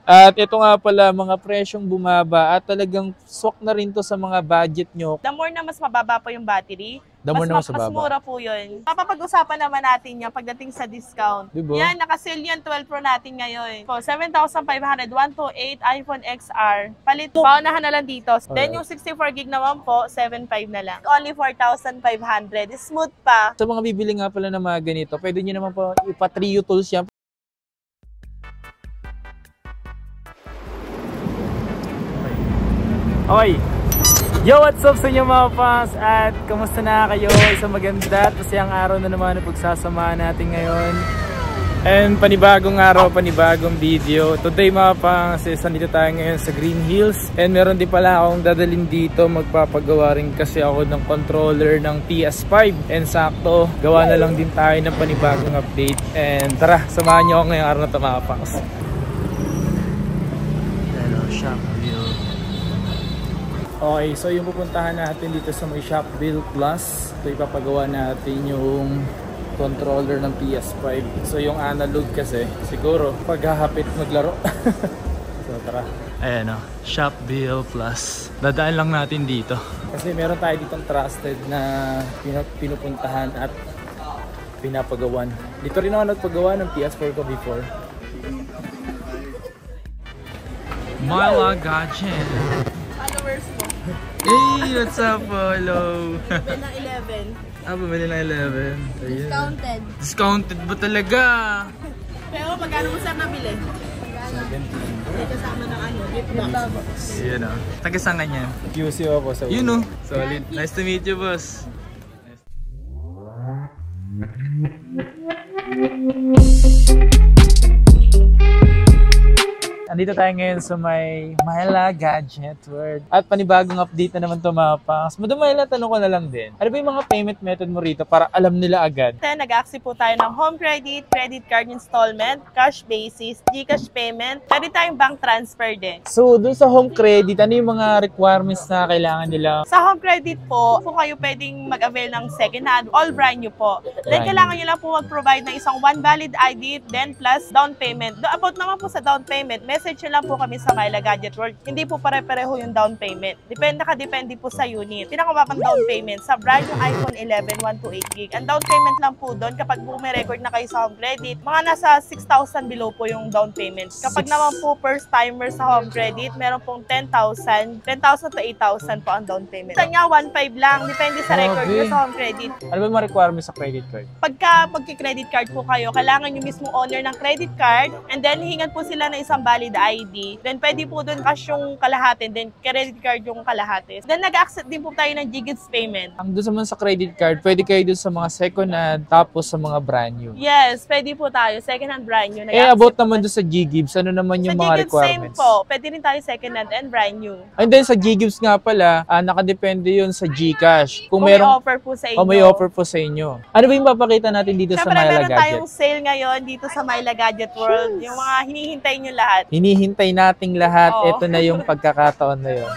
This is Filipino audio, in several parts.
At ito nga pala, mga presyong bumaba at talagang swak na rin to sa mga budget nyo. The more na mas mababa po yung battery, Mas mas mura po yun. Papapag-usapan naman natin yan pagdating sa discount. Diba? Yan, naka-sale yan 12 Pro natin ngayon. So, 7,500, 128 iPhone XR. Palit, paunahan na lang dito. Then yung 64 gig naman po, 7,500 na lang. Only 4,500. Smooth pa. Sa mga bibili nga pala ng mga ganito, pwede nyo naman po ipa-Trio tools yan. Okay. Yo, what's up sa inyo mga fans? At kamusta na kayo? Isang maganda at masayang araw na naman ang pagsasamahan natin ngayon. And panibagong araw, panibagong video. Today mga fans, nandito tayo ngayon sa Green Hills. And meron din pala akong dadalhin dito. Magpapagawa rin kasi ako ng controller ng PS5. And sakto, gawa na lang din tayo ng panibagong update. And tara, samahan nyo ako ngayong araw na ito mga fans. Hello, shop view. Okay, so yung pupuntahan natin dito sa may Shopville Plus, ito ipapagawa natin yung controller ng PS5. So yung analog kasi, siguro paghahapit maglaro. So tara. Ayan o, Shopville Plus. Dadaan lang natin dito. Kasi meron tayo ditong trusted na pinupuntahan at pinapagawan. Dito rin ako nagpagawa ng PS4 ko before. Myla Gadget. Followers mo. Hey, what's up? Hello. Bumili ng 11. Bumili ng 11. Ayun. Discounted. Discounted ba talaga? Pero magkano mo sir nabili? 17. May kasama ng ano, gift box. Yun o. Taga-saan ka niyan? QC ako sa yun o. Solid. Nice to meet you, boss. Andito tayo ngayon sa may Myla Gadget World. At panibagong update na naman ito mga pangs. Madam Myla, tanong ko na lang din. Ano ba yung mga payment method mo rito para alam nila agad? Nag-accept po tayo ng home credit, credit card installment, cash basis, GCash payment. Pwede tayong bank transfer din. So, dun sa home credit, ano yung mga requirements na kailangan nila? Sa home credit po, kung kayo pwedeng mag-avail ng second hand, all brand new po. Then, kailangan nyo lang po mag-provide ng isang one valid ID, then plus down payment. About naman po sa down payment, message nyo lang po kami sa Myla Gadget World. Hindi po pare-pareho yung down payment. Depende po sa unit. Pinakamababang down payment sa brand yung iPhone 11 128 gig. Ang down payment lang po doon kapag record na kayo sa home credit, mga nasa 6,000 below po yung down payment. Kapag naman po first timer sa home credit, meron pong 10,000 to 8,000 po ang down payment. Sa nga 1,500 lang, depende sa record nyo sa home credit. Ano ba yung mga requirements sa credit card? Pagka magki-credit card po kayo, kailangan yung mismo owner ng credit card and then hingan po sila ng isang valid ID. Then pwede po doon cash yung kalahati, then credit card yung kalahati. Then nag-accept din po tayo ng GCash payment. Ang doon naman sa credit card, pwede kayo doon sa mga second hand, tapos sa mga brand new. Yes, pwede po tayo. Second hand brand new. About naman doon sa GGives, ano naman yung mga requirements? Same po. Pwede rin tayo second hand and brand new. And then sa GGives nga pala, nakadepende yun sa GCash. Kung may offer po sa inyo. Kung may offer po sa inyo. Ano ba yung papakita natin dito sa Myla Gadget? Meron tayong sale ngayon dito sa Myla Gadget World. Yung mga hinihintay nyo lahat. Hinihintay nating lahat. Ito na yung pagkakataon na yun.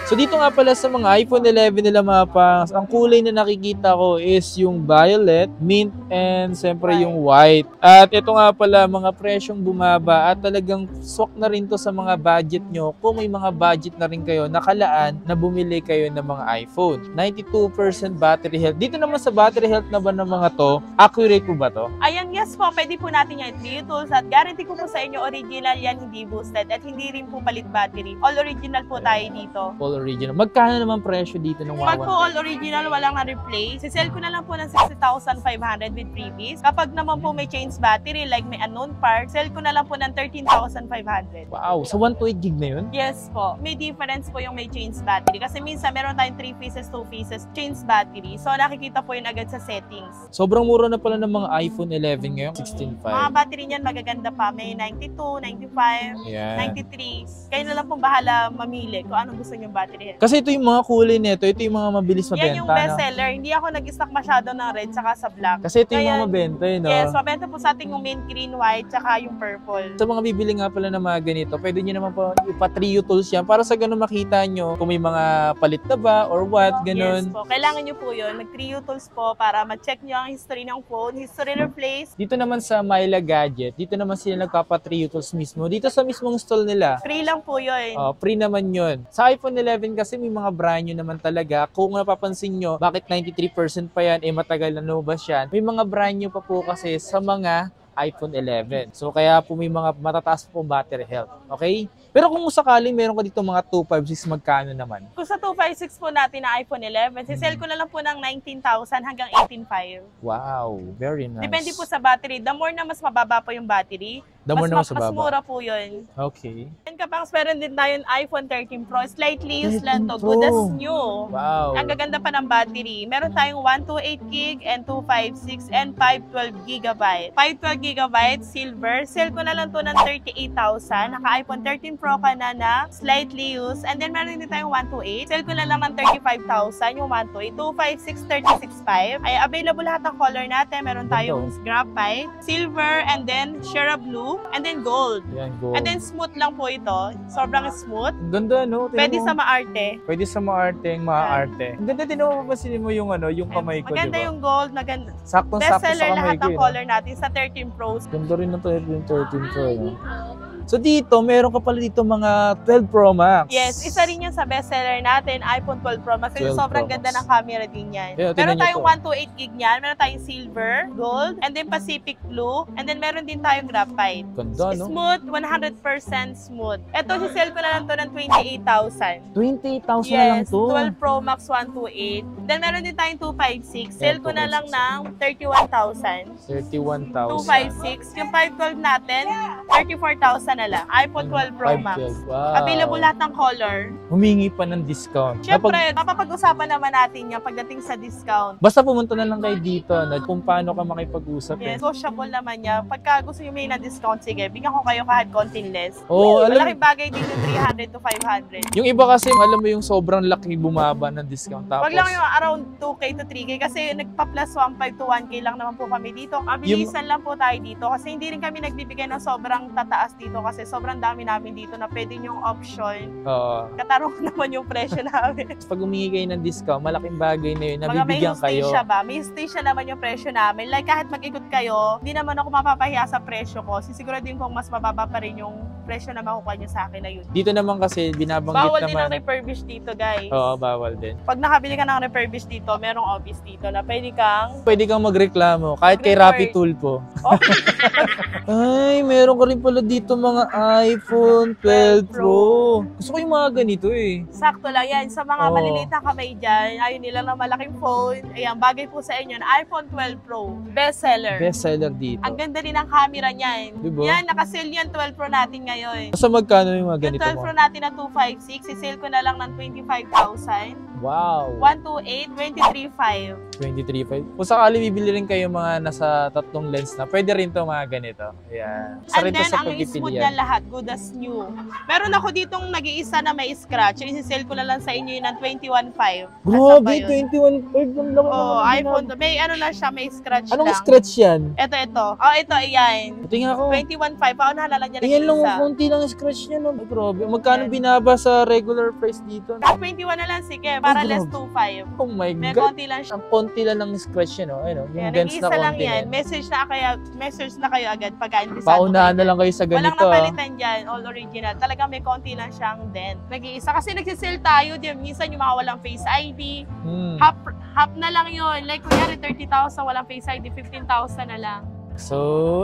So dito nga pala sa mga iPhone 11 nila mga pangs, ang kulay na nakikita ko is yung violet, mint, and siyempre yung white. At ito nga pala, mga presyong bumaba at talagang swak na rin to sa mga budget nyo. Kung may mga budget na rin kayo, nakalaan na bumili kayo ng mga iPhone. 92% battery health. Dito naman sa battery health na ba ng mga to, accurate po ba to? Ayan, yes po. Pwede po natin yung Trio tools at guarantee ko po sa inyo, original yan, hindi boosted at hindi rin po palit battery. All original po tayo dito. Original. Magkano naman presyo dito ng Pag po all original, walang na-replace. Sisell ko na lang po ng 60,500 with freebies. Kapag naman po may change battery, like may unknown part, sell ko na lang po ng 13,500. Wow! Sa 128 gig na yun? Yes po. May difference po yung may change battery. Kasi minsan meron tayong 3 pieces, 2 pieces change battery. So nakikita po yun agad sa settings. Sobrang mura na pala ng mga iPhone 11 ngayon. 16.5. Mga battery niyan magaganda pa. May 92, 95, yeah. 93. Kayo na lang pong bahala mamili kung anong gusto nyo battery. battery health. Kasi ito yung mga kulay nito, ito yung mga mabilis mabenta. Yan yung best seller. Hindi ako nag-stock masyado ng red tsaka sa black. Kasi ito yung Kaya, mga mabenta, no? Yes, mabenta po sa ating yung mint green, white, tsaka yung purple. Sa mga bibili nga pala ng mga ganito, pwede nyo naman po ipa-trio tools yan para sa ganun makita nyo kung may mga palit na ba or what, ganun. Yes po. Kailangan nyo po yun. Nag-trio tools po para ma-check nyo ang history ng phone, history replace. Dito naman sa Myla Gadget, dito naman sila nagpapa-trio tools mismo. Dito sa mismong stall nila, Free lang po yun. free naman yun. Sa iPhone 11 kasi may mga brand new naman talaga. Kung napapansin nyo, bakit 93% pa yan, matagal na lumabas yan. May mga brand new pa po kasi sa mga iPhone 11. So, kaya po may mga matataas po battery health. Okay? Pero kung sakaling meron ka dito mga 256, magkano naman? Kung sa 256 po natin na iPhone 11, sisell ko na lang po ng 19,000 hanggang 18,500. Wow, very nice. Depende po sa battery. The more na mas mababa po yung battery, The more na mas mas mababa. mura po yun. Okay. And kapangs meron din tayong iPhone 13 Pro. Slightly used 13 lang to. Pro. Good as new. Wow. Ang gaganda pa ng battery. Meron tayong 128 gig and 256 and 512 gigabyte. 512 gigabyte silver. Sale ko na lang to ng 38,000. Naka iPhone 13 Pro ka na slightly used. And then meron din tayong 128. Sale ko na lang ng 35,000 yung 128. 256, 36,500. Ay available lahat ng color natin. Meron tayong graphite, silver, and then Shera blue, and then gold. Yan, go. And then smooth lang po ito. Sobrang smooth. Ang ganda, no? Tingnan Pwede mo. sa maarte. Pwede sa maarteng, maaarte. Ang ganda din, no? Mapapansin mo yung, yung kamay ko, Maganda diba? yung gold. Maganda. Saktong-sakto Best seller sa kamay lahat ko, ng color natin sa 13 Pros. Ganda rin ng 13 Pro, no? So dito, meron ka pala dito mga 12 Pro Max. Yes, isa rin yan sa best seller natin, iPhone 12 Pro Max. Kasi 12 sobrang Pro ganda Max. ng camera din yan. Yeah, Meron tingnan niyo tayong to. 128 gig niyan, meron tayong silver, gold, and then Pacific blue, and then meron din tayong graphite. Ganda, no? Smooth, 100% smooth. Ito, si-sell ko na lang to ng 28,000. 28,000 na lang Yes, to. 12 Pro Max 128. Then meron din tayong 256. Sell ko na lang 256. ng 31,000. 31,000. 256. Yung 512 natin, 34,000 na lang. iPhone 12 Pro Max. 512. Wow. Available lahat ng color. Humingi pa ng discount. Siyempre, mapapag-usapan naman natin yan pagdating sa discount. Basta pumunta na lang kayo dito, no? Kung paano ka makipag-usap. Yes, sociable naman yan. Pagka gusto nyo may na discount, sige, bigyan ko kayo kahit konting less. Oo, alam, Malaking bagay din yung 300 to 500. yung iba kasi, alam mo yung sobrang laki bumaba ng discount. Tapos, Wag lang yung around 2K to 3K kasi nagpa-plus 1.5 to 1K lang naman po kami dito. Mabilisan lang po tayo dito kasi hindi rin kami nagbibigay ng sobrang tataas dito kasi sobrang dami namin dito na pwede yung option. Katarong naman yung presyo namin. pag humingi kayo ng discount, malaking bagay na yun, Mga may nabibigyan kayo. hostisya ba? May hostisya naman yung presyo namin. Like kahit mag-ikot kayo, hindi naman ako mapapahiya sa presyo ko. Sisiguraduhin kong mas mababa pa rin yung presyo na makukuha nyo sa akin na yun. Dito naman kasi, binabanggit Bawal din ang naman. refurbish dito, guys. Oo, bawal din. Pag nakabili ka ng refurbish dito, merong office dito na pwede kang Pwede kang magreklamo, kahit kay Report. Rappi Tulpo. Oh, Ay, meron ka rin pala dito mga iPhone 12 Pro. Gusto ko yung mga ganito eh. sakto lang yan. Sa mga Oo. maliliit na kamay dyan, ayun nila ng malaking phone. Ayan, bagay po sa inyo na iPhone 12 Pro. Best seller. Best seller dito. Ang ganda din ng camera niyan. Diba? Yan, nakasale yan 12 Pro natin ngayon. Sa magkano yung mga Yung ganito 12 mo? Pro natin na 256, sisale ko na lang ng 25,000. Wow. 128, 23,500. 23.5. Kung sakali bibili rin kayo mga nasa tatlong lens na, pwede rin to mga ganito. Ayan. Isa And rin to then, sa ang smooth pagpipilian. niya lahat, good as new. Meron ako ditong nag-iisa na may scratch. Yung sisale ko na lang sa inyo yun ng 21,500. Grabe, 21.5 lang lang. Oh, iPhone. May ano na siya, may scratch Anong lang. scratch yan? Ito. Oh, ito, ayan. Tingnan ako. 21,500. Paano halala niya Ayan lang, nag-iisa? konti lang yung scratch niya. No? Ay, grabe. Magkano Ayan. binaba sa regular price dito? Kahit 21 na lang, sige. Para Ay, less grabe. 2,500. Oh my May God. konti lang siya. Ang konti lang ng scratch niya, no? Ayun, no? Yung Ayan, dents na nag-iisa lang konti yan. na. Message na kayo agad pagka interesado Paunahan kayo na lang kayo sa Walang ganito. ah. napalitan dyan, all original. Talagang may konti lang siyang dent. Nag-iisa. Kasi nagsisale tayo, di ba? Minsan yung mga walang Face ID, Hmm. half na lang yun. Like, kunyari 30,000, walang Face ID, 15,000 na lang. So,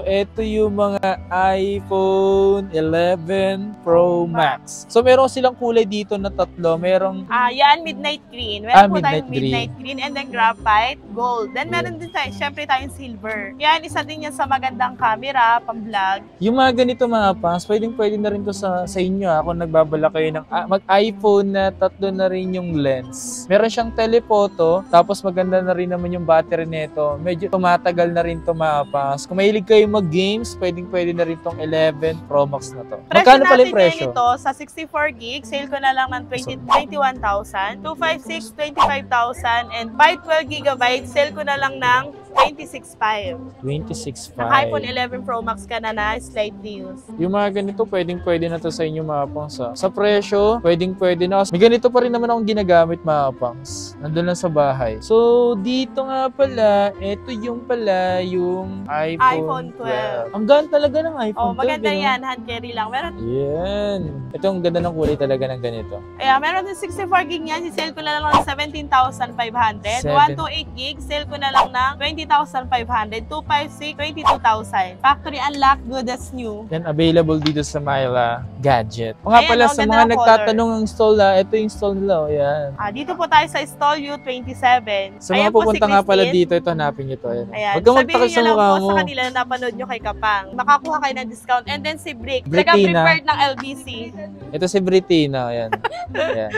ito yung mga iPhone 11 Pro Max. So, meron silang kulay dito na tatlo. Merong Yan, midnight green. Meron po midnight tayong midnight green. And then graphite, gold. Then meron din tayo, syempre tayong silver. Yan, isa din yan sa magandang camera, pang-vlog. yung mga ganito mga pants, pwede na rin to sa inyo kung nagbabala kayo ng mag-iPhone na tatlo na rin yung lens. Meron siyang telephoto, tapos maganda na rin naman yung battery nito. Medyo tumatagal na rin to mga pants. Max. Kung mahilig kayo mag-games, pwede na rin tong 11 Pro Max na to. Presyo Magkano pala yung natin presyo? ngayon ito, sa 64 gig, sale ko na lang ng 21,000, 256, 25,000, and by 12 gigabytes, sale ko na lang ng 26,500. 26.5. iPhone 11 Pro Max ka na slightly used. Yung mga ganito, pwede na to sa inyo mga pangs. Sa presyo, pwede na. May ganito pa rin naman akong ginagamit mga pangs. Nandun lang sa bahay. So, dito nga pala, ito yung iPhone 12. Ang ganda talaga ng iPhone 12. Maganda no? yan. Hand carry lang. Meron, Yan. Ito ang ganda ng kulay talaga ng ganito. meron din 64 gig niyan. Si-sale ko na lang ng 17,500. 128 gig, sale ko na lang ng 20,500. 256, 22,000. Factory unlock, good as new. Yan, available dito sa Myla Gadget. O nga Ayan, pala, ang sa ganda mga ng nagtatanong ng install ito yung install nila. O, yan. Dito po tayo sa Stall U27. Sa mga Ayan po pupunta si nga pala Christine. dito, ito hanapin nyo to. Ayan. Ayan. Huwag kang Sabihin magtakal sa nyo lang mukha po mo. sa kanila na napanood nyo kay Kapang. Makakuha kayo ng discount. And then si Brick. Brickina. Taga-prepared ng LBC. Ito si Britina. Ayan. Ayan.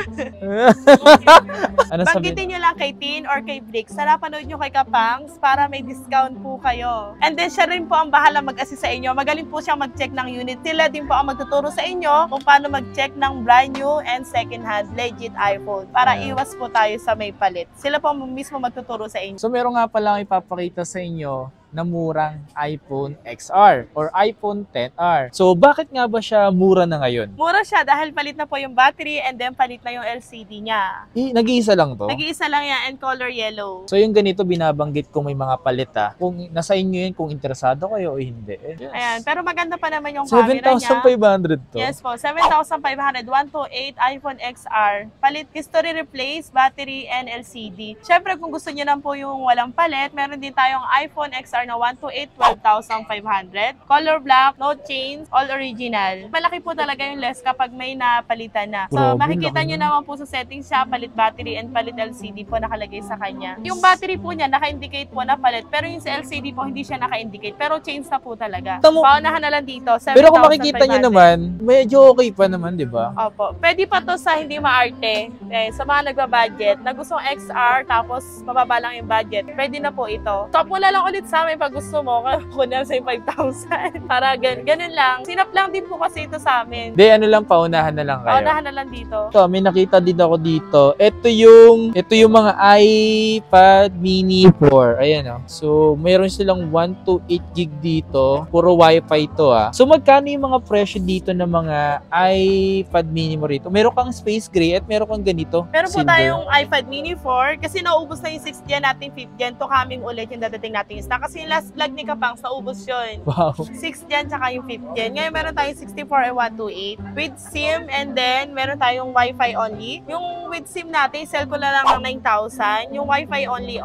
Ano sabi? Banggitin nyo lang kay Tin or kay Brick. Sa napanood nyo kay Kapangs para may discount po kayo. And then siya rin po ang bahala mag-assist sa inyo. Magaling po siyang mag-check ng unit. Sila din po ang magtuturo sa inyo kung paano mag-check ng brand new and second hand legit iPhone. Para iwas po tayo sa may palit. Sila po mismo magtuturo sa inyo. So meron nga pala akong ipapakita sa inyo na murang iPhone XR or iPhone XR. So bakit nga ba siya mura na ngayon? Mura siya dahil palit na po yung battery and then palit na yung LCD niya. Nag-iisa lang to? Nag-iisa lang yan and color yellow. So yung ganito binabanggit ko may mga palit Kung nasa inyo yun, kung interesado kayo o hindi. Yes. Ayan, pero maganda pa naman yung camera niya. 7,500 to? Yes po, 7,500, 128 iPhone XR. Palit, history replace, battery, and LCD. Siyempre, kung gusto niyo lang po yung walang palit, meron din tayong iPhone XR na 128, 12,500. Color black, no chains, all original. Malaki po talaga yung less kapag may napalitan na. So, Grabe, makikita laki nyo na. naman po sa settings siya, palit battery and palit LCD po nakalagay sa kanya. Yung battery po niya, naka-indicate po na palit. Pero yung sa LCD po, hindi siya naka-indicate. Pero chains na po talaga. Tamo. Paunahan na lang dito, 7,500. Pero kung makikita nyo naman, medyo okay pa naman, di ba? Opo. Pwede pa to sa hindi maarte. Sa mga nagbabudget, na gustong XR, tapos mababa lang yung budget. Pwede na po ito. Top mo na lang ulit sa amin pag gusto mo. Kunin sa 5,000. Para ganun lang. Sinap lang din po kasi ito sa amin. Hindi, ano lang, paunahan na lang kayo. Paunahan na lang dito. Ito, may nakita din ako dito. Ito yung mga iPad Mini 4. Ayan o. So, mayroon silang 128 gig dito. Puro Wi-Fi to So, magkano yung mga presyo dito ng mga iPad Mini mo rito? Meron kang space gray at meron kang ganito. Meron po silver. tayong iPad Mini 4 kasi naubos na yung 6th gen natin, 5th gen. To coming ulit yung dadating natin yung stock. Kasi yung last vlog ni Kapangs, naubos yun. Wow. 6th gen tsaka yung 5th gen. Ngayon meron tayong 64 and 128 with SIM and then meron tayong Wi-Fi only. Yung with SIM natin, sell ko na lang ng 9,000. Yung Wi-Fi only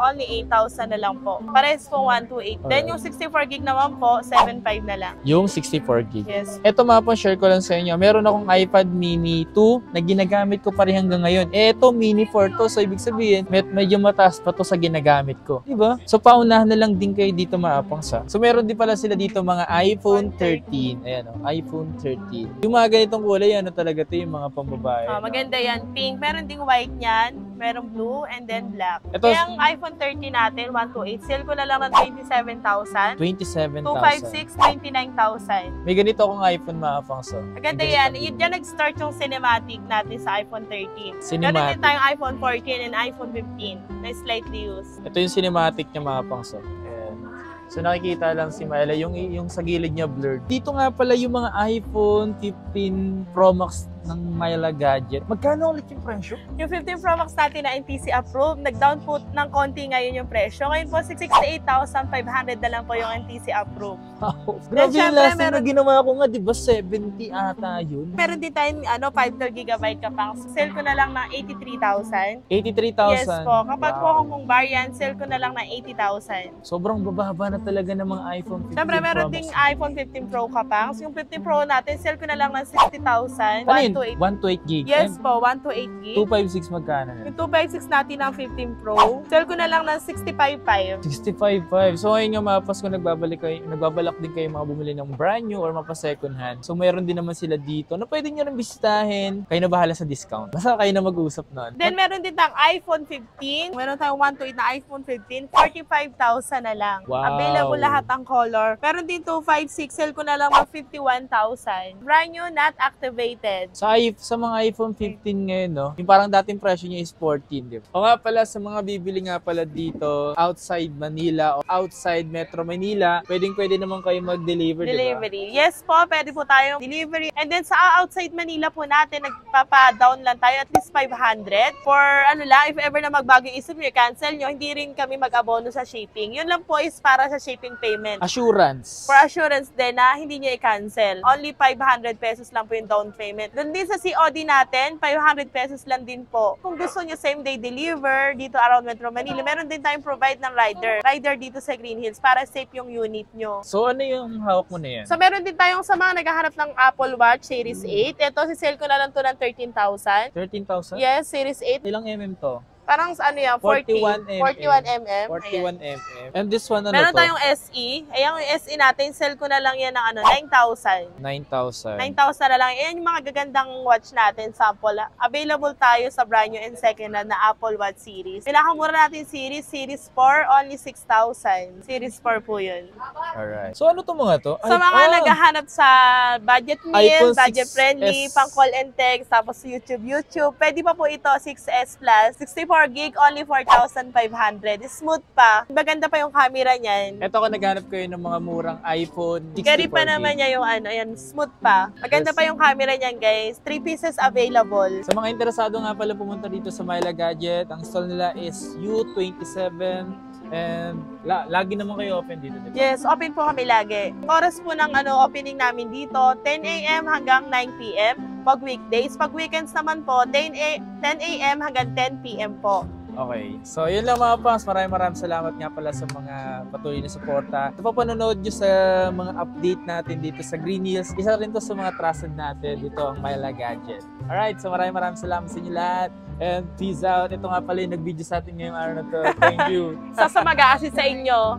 8,000 na lang po. Pares po 128. Then yung 64 gig naman po, 7,500 na lang. Yung 64 gig. Yes. Ito mga po, share ko lang sa inyo. Meron akong iPad Mini 2 na ginagamit ko pa rin hanggang ngayon. Ito, Mini 4 to. So, ibig sabihin, medyo mataas pa to sa ginagamit ko. Diba? So, paunahan na lang din kayo dito maapang sa. So, meron din pala sila dito mga iPhone 13. Ayan o, iPhone 13. Yung mga ganitong kulay, ano talaga to yung mga pambabae. Maganda yan. Pink. Meron ding white niyan. Meron blue and then black. Ito, Kaya ang iPhone 13 natin, 128, sale ko na lang ng 27,000. 27,000. 256, 29,000. May ganito akong iPhone maapang sa. Maganda yan. Yan nag-start yung cinematic natin sa iPhone 13. Meron Cinematic. din tayong iPhone 14 and iPhone 15 na slightly used. Ito yung cinematic niya mga pangso. Ayan. So nakikita lang si Myla, yung sa gilid niya blurred. Dito nga pala yung mga iPhone 15 Pro Max ng Myla Gadget. Magkano ulit yung presyo? Yung 15 Pro Max natin na NTC approved, nag-down po ng konti ngayon yung presyo. Ngayon po, 68,500 na lang po yung NTC approved. Wow. Then, Grabe yung syempre, last time na ginawa ko nga, di ba 70 ata yun? Meron din tayong 512 GB ka pang. Sale ko na lang ng 83,000. 83,000. Yes po. Kapag po Wow. kung variant, sale ko na lang ng 80,000. Sobrang bababa na talaga ng mga iPhone 15 Siyempre, meron Pro ding Max. iPhone 15 Pro ka pang. Yung 15 Pro natin, sale ko na lang ng 60,000. Ano yun? 128. 128 gig. Yes po, 128 gig. 256 magkano na? Yung 256 natin ng 15 Pro, sell ko na lang ng 65.5. 65.5. So ngayon nga mapas kung nagbabalak din kayo mga bumili ng brand new or mapa second hand. So mayroon din naman sila dito na pwede nyo rin bisitahin. Kayo na bahala sa discount. Basta kayo na mag-usap nun. Then meron din tayong iPhone 15. Meron tayong 128 na iPhone 15. 45,000 na lang. Wow. Available lahat ang color. Meron din 256. Sell ko na lang ng 51,000. Brand new, not activated. Sa mga iPhone 15 ngayon, no? Yung parang dating presyo niya is 14, di ba? O nga pala, sa mga bibili nga pala dito, outside Manila o outside Metro Manila, pwede naman kayo mag-deliver, di ba? Delivery. Yes po, pwede po tayong delivery. And then sa outside Manila po natin, nagpapa-down lang tayo at least 500. For ano lang, if ever na magbago yung isip nyo, cancel nyo, hindi rin kami mag-abono sa shipping. Yun lang po is para sa shipping payment. Assurance. For assurance din na hindi nyo i-cancel. Only 500 pesos lang po yung down payment. Doon din sa COD natin, 500 pesos lang din po. Kung gusto nyo same day deliver dito around Metro Manila, meron din tayong provide ng rider dito sa Green Hills para safe yung unit nyo. So ano yung hawak mo na yan? So meron din tayong sa mga naghahanap ng Apple Watch Series 8. Ito, si-sale ko na lang to ng 13,000. 13,000? Yes, Series 8. Ilang mm to? Parang ano yan, 41 mm. 41 mm. 41 mm. And this one ano Meron to? tayong SE. Ayan yung SE natin, sell ko na lang yan ng 9,000. 9,000. 9,000 na lang. Ayan yung mga gagandang watch natin, sample. Available tayo sa brand new and second hand na Apple Watch series. Pinakamura natin series 4, only 6,000. Series 4 po yun. Alright. So ano to mga to? Sa mga naghahanap sa budget meal, iPhone budget 6S. friendly, pang call and text, tapos YouTube. Pwede pa po ito, 6S Plus. 64 gig, only 4,500. Smooth pa. Maganda pa yung camera niyan. Ito ko naghanap kayo ng mga murang iPhone 64 Carry pa gig. naman niya yung ano, ayan, smooth pa. Maganda Yes. pa yung camera niyan, guys. 3 pieces available. Sa mga interesado nga pala pumunta dito sa Myla Gadget, ang stall nila is U27 and lagi naman kayo open dito, di ba? Yes, open po kami lagi. Oras po ng opening namin dito, 10 a.m. hanggang 9 p.m. pag weekdays. Pag weekends naman po, 10 a.m. hanggang 10 p.m. po. Okay. So, yun lang mga pangs. Maraming salamat nga pala sa mga patuloy na suporta. Ito pa panonood nyo sa mga update natin dito sa Green Hills. Isa rin to sa mga trusted natin dito ang Myla Gadget. Alright. So, maraming salamat sa inyo lahat. And peace out. Ito nga pala yung nag-video sa atin ngayong araw na to. Thank you. Sa mag-a-assist sa inyo.